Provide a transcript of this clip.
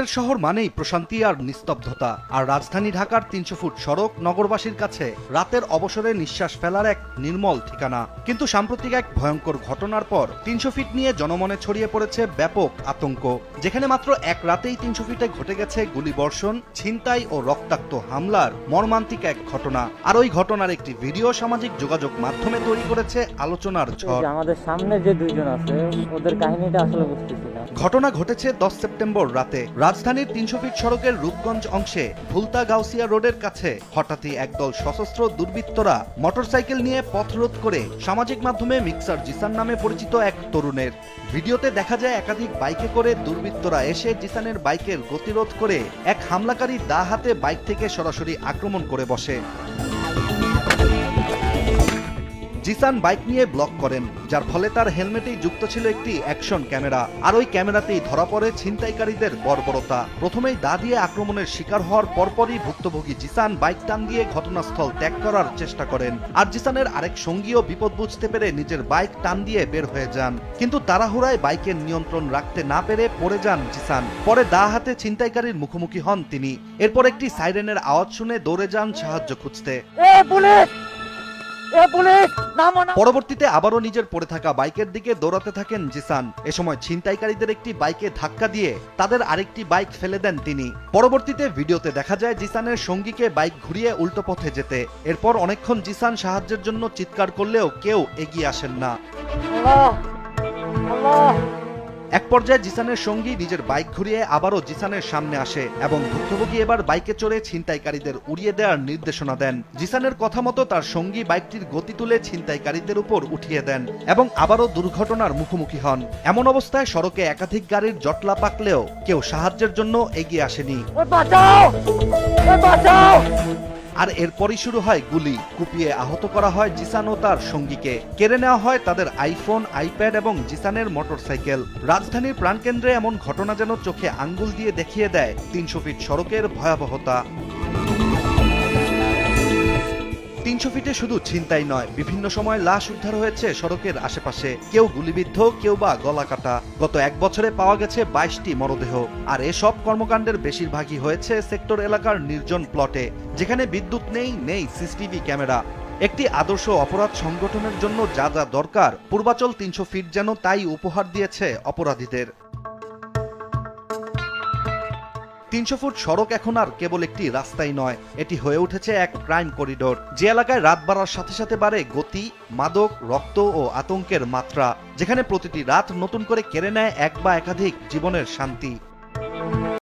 শহর মানেই প্রশান্তি আর নিস্তব্ধতা, আর রাজধানী ঢাকার ৩০০ ফুট সড়ক নগরবাসীর কাছে রাতের অবসরে নিঃশ্বাস ফেলার এক নির্মল ঠিকানা। কিন্তু সাম্প্রতিক এক ভয়ঙ্কর ঘটনার পর ৩০০ ফিট নিয়ে জনমনে ছড়িয়ে পড়েছে ব্যাপক আতঙ্ক। যেখানে মাত্র এক রাতেই ৩০০ ফিটে ঘটে গেছে গুলিবর্ষণ, ছিনতাই ও রক্তাক্ত হামলার মর্মান্তিক এক ঘটনা। আর ওই ঘটনার একটি ভিডিও সামাজিক যোগাযোগ মাধ্যমে তৈরি করেছে আলোচনার ঝড়। আমাদের সামনে যে দুইজন আছে ওদের কাহিনীটা আসলে বুঝতেছি না। ঘটনা ঘটেছে ১০ সেপ্টেম্বর রাতে। রাজধানীর ৩০০ ফিট সড়কের রূপগঞ্জ অংশে ভুলতা গাউসিয়া রোডের কাছে হঠাৎই একদল সশস্ত্র দুর্বৃত্তরা মোটরসাইকেল নিয়ে পথরোধ করে সামাজিক মাধ্যমে মিক্সার জিসান নামে পরিচিত এক তরুণের। ভিডিওতে দেখা যায় একাধিক বাইকে করে দুর্বৃত্তরা এসে জিসানের বাইকের গতিরোধ করে এক হামলাকারী দা হাতে বাইক থেকে সরাসরি আক্রমণ করে বসে। জিসান বাইক নিয়ে ব্লক করেন, যার ফলে তার হেলমেটেই যুক্ত ছিল একটি অ্যাকশন ক্যামেরা। আর ওই ক্যামেরাতেই ধরা পড়ে ছিনতাইকারীদের বর্বরতা। প্রথমেই দা দিয়ে আক্রমণের শিকার হওয়ার পরপরই ভুক্তভোগী জিসান বাইক টান দিয়ে ঘটনাস্থল ত্যাগ করার চেষ্টা করেন। আর জিসানের আরেক সঙ্গীও বিপদ বুঝতে পেরে নিজের বাইক টান দিয়ে বের হয়ে যান। কিন্তু তাড়াহুড়ায় বাইকের নিয়ন্ত্রণ রাখতে না পেরে পড়ে যান জিসান। পরে দা হাতে ছিনতাইকারীর মুখোমুখি হন তিনি। এরপর একটি সাইরেনের আওয়াজ শুনে দৌড়ে যান সাহায্য খুঁজতে। পরবর্তীতে আবারও নিজের পড়ে থাকা বাইকের দিকে দৌড়াতে থাকেন জিসান। এ সময় ছিনতাইকারীদের একটি বাইকে ধাক্কা দিয়ে তাদের আরেকটি বাইক ফেলে দেন তিনি। পরবর্তীতে ভিডিওতে দেখা যায় জিসানের সঙ্গীকে বাইক ঘুরিয়ে উল্টো পথে যেতে। এরপর অনেকক্ষণ জিসান সাহায্যের জন্য চিৎকার করলেও কেউ এগিয়ে আসেন না। এক পর্যায়ে জিসানের সঙ্গী নিজের বাইক ঘুরিয়ে আবারও জিসানের সামনে আসে এবং ভুক্তভোগী এবার বাইকে চড়ে ছিনতাইকারীদের উড়িয়ে দেওয়ার নির্দেশনা দেন। জিসানের কথা মতো তার সঙ্গী বাইকটির গতি তুলে ছিনতাইকারীদের উপর উঠিয়ে দেন এবং আবারও দুর্ঘটনার মুখোমুখি হন। এমন অবস্থায় সড়কে একাধিক গাড়ির জটলা পাকলেও কেউ সাহায্যের জন্য এগিয়ে আসেনি। আর এরপরই শুরু হয় গুলি। কুপিয়ে আহত করা হয় জিসান ও তার সঙ্গীকে। কেড়ে নেওয়া হয় তাদের আইফোন, আইপ্যাড এবং জিসানের মোটরসাইকেল। রাজধানীর প্রাণকেন্দ্রে এমন ঘটনা যেন চোখে আঙ্গুল দিয়ে দেখিয়ে দেয় ৩০০ ফিট সড়কের ভয়াবহতা। ৩০০ ফিটে শুধু ছিনতাই নয়, বিভিন্ন সময় লাশ উদ্ধার হয়েছে সড়কের আশেপাশে। কেউ গুলিবিদ্ধ, কেউ বা গলা কাটা। গত এক বছরে পাওয়া গেছে ২২টি মরদেহ। আর এসব কর্মকাণ্ডের বেশিরভাগই হয়েছে সেক্টর এলাকার নির্জন প্লটে, যেখানে বিদ্যুৎ নেই সিসিটিভি ক্যামেরা। একটি আদর্শ অপরাধ সংগঠনের জন্য যা যা দরকার, পূর্বাচল ৩০০ ফিট যেন তাই উপহার দিয়েছে অপরাধীদের। ৩০০ ফুট সড়ক এখন আর কেবল একটি রাস্তাই নয়, এটি হয়ে উঠেছে এক ক্রাইম করিডোর। যে এলাকায় রাত বাড়ার সাথে সাথে বাড়ে গতি, মাদক, রক্ত ও আতঙ্কের মাত্রা, যেখানে প্রতিটি রাত নতুন করে কেড়ে নেয় এক বা একাধিক জীবনের শান্তি।